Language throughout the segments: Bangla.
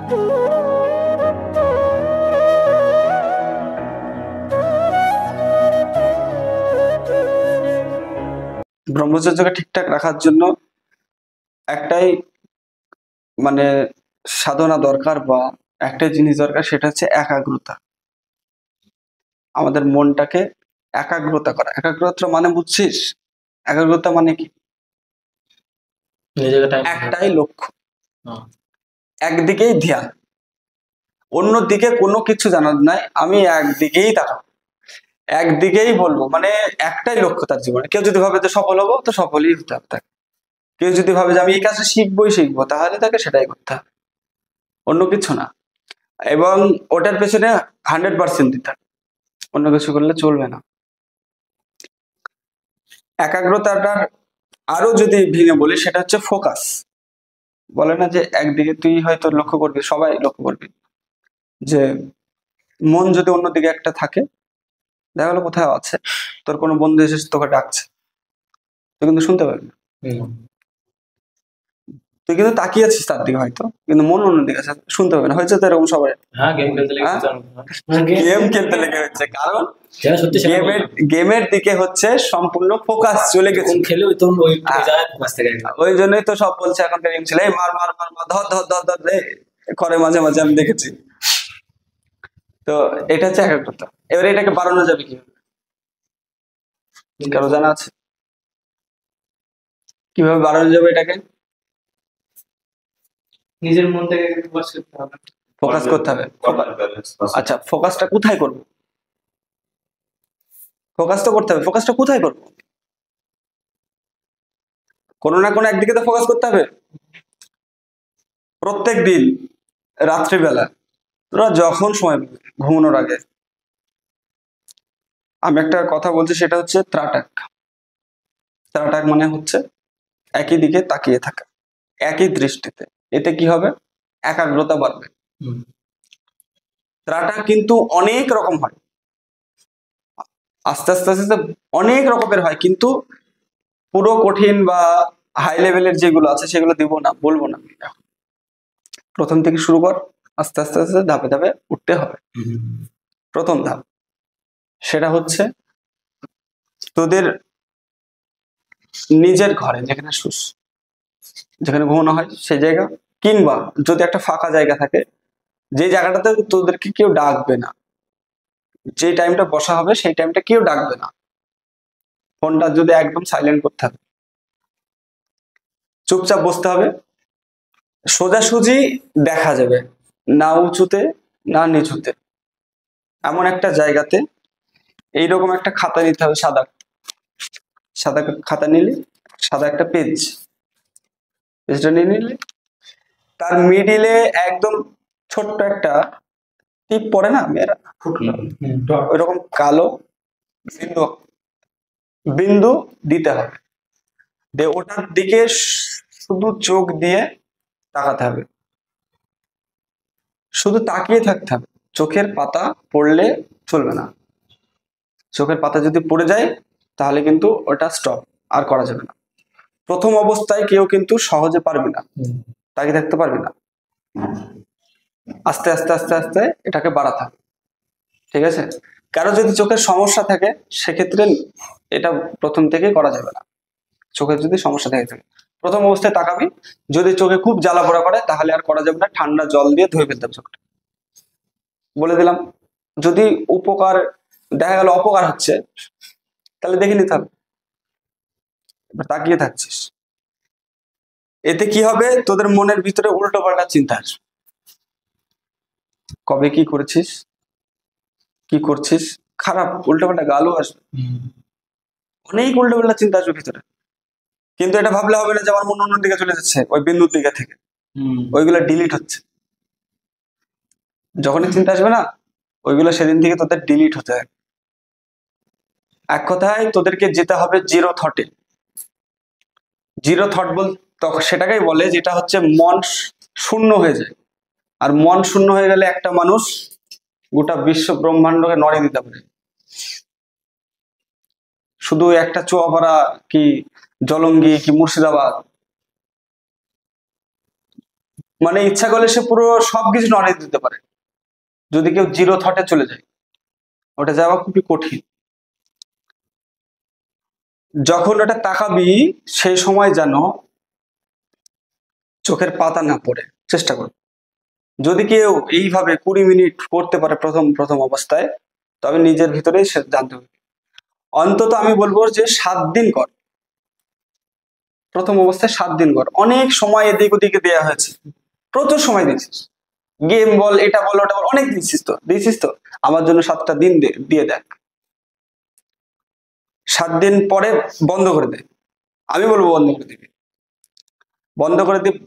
ব্রহ্মচর্যকে ঠিকঠাক রাখার জন্য একটাই মানে সাধনা দরকার, বা একটাই জিনিস দরকার, সেটা হচ্ছে একাগ্রতা। আমাদের মনটাকে একাগ্রতা করা। একাগ্রতা মানে বুঝছিস? একাগ্রতা মানে কি? একটাই লক্ষ্য, একদিকেই ধ্যান, অন্যদিকে কোনো কিছু জানার নাই। আমি একদিকেই তাকাবো, একদিকেই বলবো, মানে একটাই লক্ষ্য তার জীবনে। কেউ যদি ভাবে যে সফল হবো, তো সফলই হতে হবে তাকে। কেউ যদি ভাবে যে আমি এই কাজটা শিখবো, তাহলে তাকে সেটাই করতে হবে, অন্য কিছু না। এবং ওটার পেছনে 100% দিতে হবে, অন্য কিছু করলে চলবে না। একাগ্রতাটার আরো যদি ভেঙে বলি, সেটা হচ্ছে ফোকাস। বলে না যে একদিকে তুই হয়তো লক্ষ্য করবি, সবাই লক্ষ্য করবি, যে মন যদি অন্যদিকে একটা থাকে, দেখা গেলো কোথাও আছে, তোর কোনো বন্ধু এসে তোকে ডাকছে, তুই কিন্তু শুনতে পারবি না। তুই কিন্তু তাকিয়ে আছিস তার দিকে হয়তো, কিন্তু মন অন্যদিকে আছে, শুনতে পাবে না। হয়েছে তো এরকম সবাই, গেম খেলতে লেগে হচ্ছে, কারণ গেমের দিকে হচ্ছে সম্পূর্ণ ফোকাস চলে গেছে। ওই জন্যই তো সব বলছে এখনকার গেম ছেলে, মার মার মার মার, ধর ধর ধর ধর করে, মাঝে মাঝে আমি দেখেছি। তো এটা হচ্ছে একাগ্রতা। এবারে এটাকে বাড়ানো যাবে কিভাবে, কারো জানা আছে? কিভাবে বাড়ানো যাবে এটাকে? নিজের মনটাকে ফোকাস করতে হবে, আচ্ছা, ফোকাসটা কোথায় করবো? ফোকাস তো করতে হবে, ফোকাসটা কোথায় করবো? কোনো না কোনো একদিকে তো ফোকাস করতে হবে। প্রত্যেক দিন রাত্রিবেলা তোরা যখন সময় পাবে, ঘুমানোর আগে, আমি একটা কথা বলছি, সেটা হচ্ছে ত্রাটাক। ত্রাটাক মানে হচ্ছে একই দিকে তাকিয়ে থাকা, একই দৃষ্টিতে। এতে কি হবে? একাগ্রতা বাড়বে। ত্রাটাক কিন্তু অনেক রকম হয়, আস্তে আস্তে আস্তে অনেক রকমের হয়, কিন্তু পুরো কঠিন বা হাই লেভেলের যেগুলো আছে সেগুলো দিব না, বলবো না। প্রথম থেকে শুরু কর, আস্তে আস্তে আস্তে ধাপে ধাপে উঠতে হবে। প্রথম ধাপ সেটা হচ্ছে তোদের নিজের ঘরে, যেখানে শুস, যেখানে ঘুমানো হয় সেই জায়গা, কিংবা যদি একটা ফাঁকা জায়গা থাকে, যে জায়গাটাতে তোদেরকে কেউ ডাকবে না, যে টাইমটা বসা হবে সেই টাইমটা কেউ ডাকবে না, ফোনটা যদি একদম সাইলেন্ট করতে হবে, চুপচাপ বসতে হবে, সোজাসুজি দেখা যাবে, না উঁচুতে না নিচুতে, এমন একটা জায়গাতে। এইরকম একটা খাতা নিতে হবে, সাদা সাদা খাতা নিলে, সাদা একটা পেজটা নিয়ে নিলে, তার মিডিলে একদম ছোট্ট একটা টিপ পড়ে না মেয়েরা, ওইরকম কালো বিন্দু বিন্দু দিতে হবে। ওটার দিকে শুধু চোখ দিয়ে তাকাতে হবে, শুধু তাকিয়ে থাকতে হবে। চোখের পাতা পড়লে চলবে না, চোখের পাতা যদি পড়ে যায় তাহলে কিন্তু ওটা স্টপ, আর করা যাবে না। প্রথম অবস্থায় কেউ কিন্তু সহজে পারবে না, তাকিয়ে থাকতে পারবে না। আস্তে আস্তে আস্তে আস্তে এটাকে বাড়াতে হবে, ঠিক আছে? কারো যদি চোখের সমস্যা থাকে, সেক্ষেত্রে এটা প্রথম থেকে করা যাবে না। চোখের যদি সমস্যা থাকে, প্রথম অবস্থায় তাকাবি, যদি চোখে খুব জ্বালা পোড়া করে তাহলে আর করা যাবে না, ঠান্ডা জল দিয়ে ধুয়ে ফেলতে হবে চোখটা, বলে দিলাম। যদি উপকার দেখা গেল অপকার হচ্ছে, তাহলে দেখে নিতে হবে। এবার তাকিয়ে থাকছিস, এতে কি হবে? তোদের মনের ভিতরে উল্টো পাল্টা চিন্তা আসবে, কবে কি করেছিস, কি করছিস, খারাপ উল্টো পাল্টা গালও আসবে, অনেক উল্টো পাল্টা চিন্তা আসবে ভিতরে। কিন্তু এটা ভাবলে হবে না যে আমার মন অন্যদিকে চলে যাচ্ছে, ওই বিন্দুর দিকে থেকে, ওইগুলো ডিলিট হচ্ছে। যখনই চিন্তা আসবে না, ওইগুলো সেদিন থেকে তোদের ডিলিট হতে হবে। এক কথায় তোদেরকে যেতে হবে জিরো থটে। জিরো থট বল তখন সেটাকেই বলে যেটা হচ্ছে মন শূন্য হয়ে যায়। আর মন শূন্য হয়ে গেলে একটা মানুষ গোটা বিশ্ব ব্রহ্মাণ্ডকে নড়ে দিতে পারে। শুধু একটা চুয়াপাড়া কি জলঙ্গি কি মুর্শিদাবাদ মানে ইচ্ছা করলে সে পুরো সবকিছু নড়িয়ে দিতে পারে যদি কেউ জিরো থটে চলে যায়, ওটা যাওয়া খুবই কঠিন। যখন ওটা তাকাবি সেই সময় যেন চোখের পাতা না পড়ে চেষ্টা করো। যদি কেউ এইভাবে 20 মিনিট করতে পারে প্রথম প্রথম অবস্থায়, তবে নিজের ভিতরেই সে জানতে হবে। অন্তত আমি বলবো যে 7 দিন কর, প্রথম অবস্থায় 7 দিন কর। অনেক সময় এদিক ওদিকে দেওয়া হয়েছে, প্রচুর সময় দিয়েছিস, গেম বল, এটা বল, ওটা বল, অনেক দিয়েছিস তো আমার জন্য 7টা দিন দিয়ে দেখ। 7 দিন পরে বন্ধ করে দে, আমি বলবো বন্ধ করে দিবি, বন্ধ করে দিবি।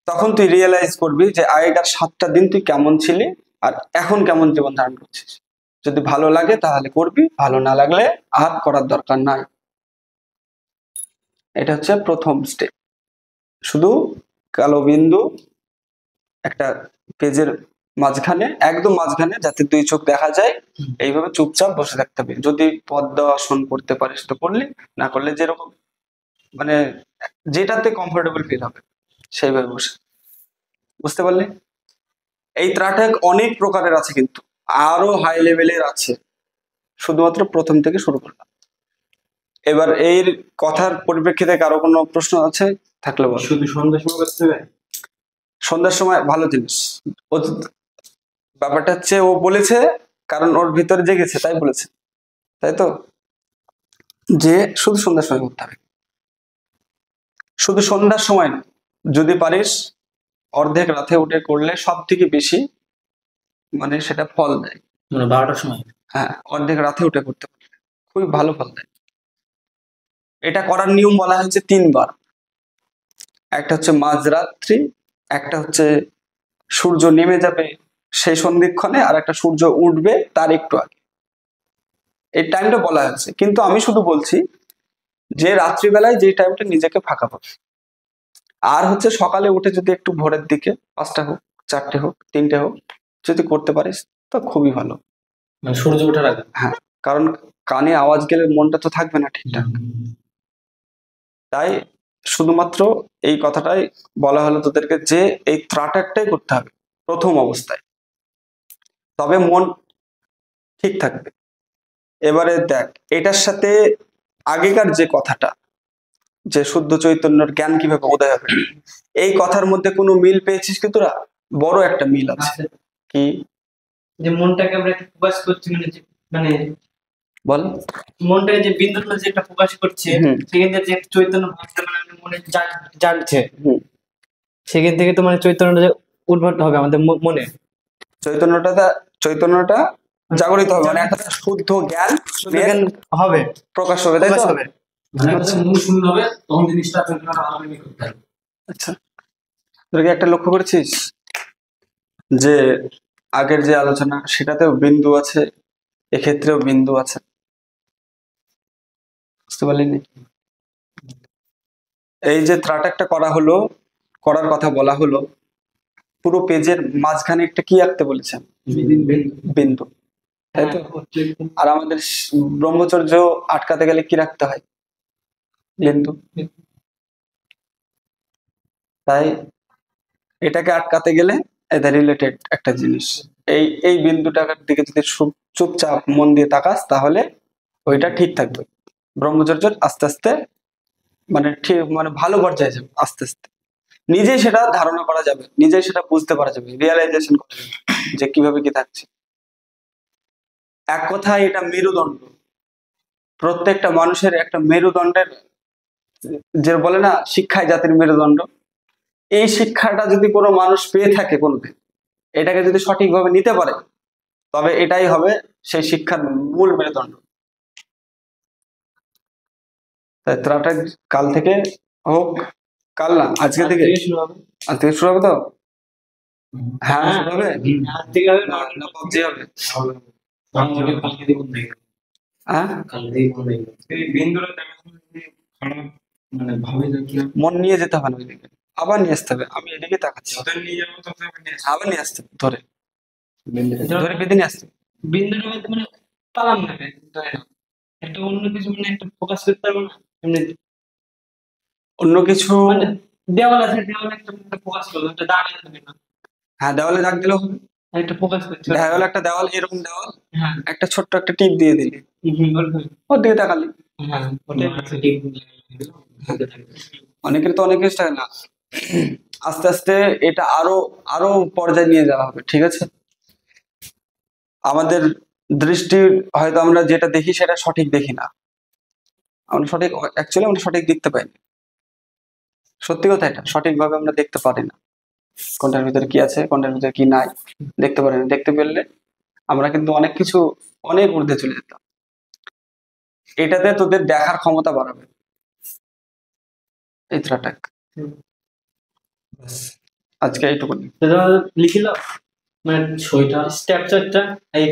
তখন তুই রিয়েলাইজ করবি যে আগেকার 7টা দিন তুই কেমন ছিলি আর এখন কেমন জীবন ধারণ করছিস। যদি ভালো লাগে তাহলে করবি, ভালো না লাগলে আর করার দরকার নাই। এটা হচ্ছে প্রথম স্টেপ। শুধু কালো বিন্দু একটা পেজের মাঝখানে, একদম মাঝখানে, যাতে 2 চোখ দেখা যায়, এইভাবে চুপচাপ বসে থাকতে হবে। যদি পদ্মাসন করতে পারিস তো করলি, না করলে যেরকম মানে যেটাতে কমফোর্টেবল ফিল হবে সেইভাবে বসে। বুঝতে পারলে? এই ত্রাটক অনেক প্রকারের আছে, কিন্তু আরো হাই লেভেলের আছে, শুধুমাত্র প্রথম থেকে শুরু করলাম। এবার এই কথার পরিপ্রেক্ষিতে কারো কোনো প্রশ্ন আছে থাকলে বল। শুধু সন্ধ্যার সময় করতে হবে? সন্ধ্যার সময় ভালো জিনিস। ও ব্যাপারটা হচ্ছে ও বলেছে কারণ ওর ভিতরে জেগেছে তাই বলেছে, তাই তো, যে শুধু সন্ধ্যার সময় করতে হবে। শুধু সন্ধ্যার সময় না, যদি পারিস অর্ধেক রাতে উঠে করলে সব থেকে বেশি মানে সেটা ফল দেয়। মানে 12টার সময়? হ্যাঁ, অর্ধেক রাতে উঠে করতে পারলে খুবই ভালো ফল দেয়। এটা করার নিয়ম বলা হয়েছে 3বার। একটা হচ্ছে মাঝরাত্রি, একটা হচ্ছে সূর্য নেমে যাবে সেই সন্ধিক্ষণে, আর একটা সূর্য উঠবে তার একটু আগে। এই টাইমটা বলা হয়েছে, কিন্তু আমি শুধু বলছি যে রাত্রিবেলায় যে টাইমটা নিজেকে ফাঁকা পাবে। আর হচ্ছে সকালে উঠে যদি একটু ভোরের দিকে 5টা হোক, 4টে হোক, 3টে হোক, যদি করতে পারিস তো খুবই ভালো। মানে সূর্য ওঠার আগে? হ্যাঁ, কারণ কানে আওয়াজ গেলে মনটা তো থাকবে না ঠিকঠাক। তাই শুধুমাত্র এই কথাটাই বলা হলো তোদেরকে যে এই ত্রাটাকটাই করতে হবে প্রথম অবস্থায়, তবে মন ঠিক থাকবে। এবারে দেখ, এটার সাথে আগেকার যে কথাটা, যে শুদ্ধ চৈতন্যের জ্ঞান কিভাবে উদয় হবে, এই কথার মধ্যে কোনো মিল পেয়েছিস কি তোরা? বড় একটা মিল আছে। কি? যে মনটাকে আমরা একটু ফোকাস করছি, মানে বল। মনটাকে যে বিন্দুটা যেটা ফোকাস করছে, সেখান থেকে যে চৈতন্য ভাবটা মানে আমাদের মনে জাগছে, সেখান থেকে তো মানে চৈতন্যটা উদ্ভূত হবে আমাদের মনে। চৈতন্যটা জাগরিত হবে, মানে একটা শুদ্ধ জ্ঞান হবে, প্রকাশ হবে, তাই তো? মানে মন শূন্য হবে, তখন জিনিসটা চৈতন্যটা আলাদা করতে হবে। আচ্ছা, তোরা কি একটা লক্ষ্য করেছিস যে আগের যে আলোচনা সেটাতেও বিন্দু আছে, এক্ষেত্রেও বিন্দু আছে? বুঝতে পারলি? এই যে ত্রাটাকটা করা হলো, করার কথা বলা হলো, পুরো পেজের মাঝখানে একটা কি আঁকতে বলেছেন? বিন্দু, তাই তো? আর আমাদের ব্রহ্মচর্য আটকাতে গেলে কি রাখতে হয়? বিন্দু। তাই এটাকে আটকাতে গেলে এদের রিলেটেড একটা জিনিস, এই বিন্দুটার দিকে যদি চুপচাপ মন দিয়ে তাকাস তাহলে ওইটা ঠিক থাকবে। ব্রহ্মচর্য আস্তে আস্তে মানে ঠিক মানে ভালো পর্যায়ে যাবে, আস্তে আস্তে নিজেই সেটা ধারণা করা যাবে, নিজেই সেটা বুঝতে পারা যাবে, রিয়েলাইজেশন করা যাবে যে কিভাবে কি থাকছে। এক কথায় এটা মেরুদণ্ড, প্রত্যেকটা মানুষের একটা মেরুদণ্ডের, যে বলে না শিক্ষায় জাতির মেরুদণ্ড, এই শিক্ষাটা যদি কোনো মানুষ পেয়ে থাকে কোনোদিন, এটাকে যদি সঠিকভাবে নিতে পারে, তবে এটাই হবে সেই শিক্ষার মূল মেরুদণ্ড। তাই ত্রাটা কাল থেকে হোক, কাল না আজকে থেকে, আজ থেকে শুরু হবে তো? হ্যাঁ, শুরু হবে। আজ থেকে হবে না, না পাবজি হবে? কালকে দিব দেখি। হ্যাঁ, কালকে দিব দেখি। এই বিন্দুরা দেখার সময় যদি খারাপ মানে ভাবে যে কি মন নিয়ে যেতে হবে না ওইদিকে, আবার নিয়ে আসতে হবে। আমি এদিকে তাকাচ্ছি, যত নিয়ে যাবো তত আবার নিয়ে আসতে হবে, ধরে ধরে বেঁধে নিয়ে আসতে হবে। বিন্দুটার মধ্যে মানে পালাম নেবে, একটা অন্য কিছু মানে একটা ফোকাস করতে পারবো না এমনি, অন্য কিছু মানে দেওয়াল আছে, দেওয়ালে একটা ফোকাস করলো, একটা দাগ এনে দেবে না, হ্যাঁ, দেওয়ালে দাগ দিলেও হবে। একটা ফোকাস করছে। দেখা গেল একটা দেওয়াল, এরকম দেওয়াল, হ্যাঁ, একটা ছোট্ট একটা টিপ দিয়ে দিলি, ওর দিকে তাকালি। হ্যাঁ, ওটাই অনেকের তো অনেক কিছু থাকে না। আস্তে আস্তে এটা আরো আরো পর্যায়ে নিয়ে যাওয়া হবে, ঠিক আছে? আমাদের দৃষ্টি, হয়তো আমরা যেটা দেখি সেটা সঠিক দেখি না, আমরা সঠিক, অ্যাকচুয়ালি আমরা সঠিক দেখতে পাই না। সত্যি কথা, এটা সঠিকভাবে আমরা দেখতে পারি না, কোনটার ভিতরে কি আছে, কোনটার ভিতরে কি নাই, দেখতে পারি না। দেখতে পেলে আমরা কিন্তু অনেক কিছু, অনেক ঊর্ধ্বে চলে যেতাম। এটাতে তোদের দেখার ক্ষমতা বাড়াবে, এই ত্রাটাক। আজকে এইটুকুনি। লিখিল মানে সইটা স্ট্রাকচারটা এই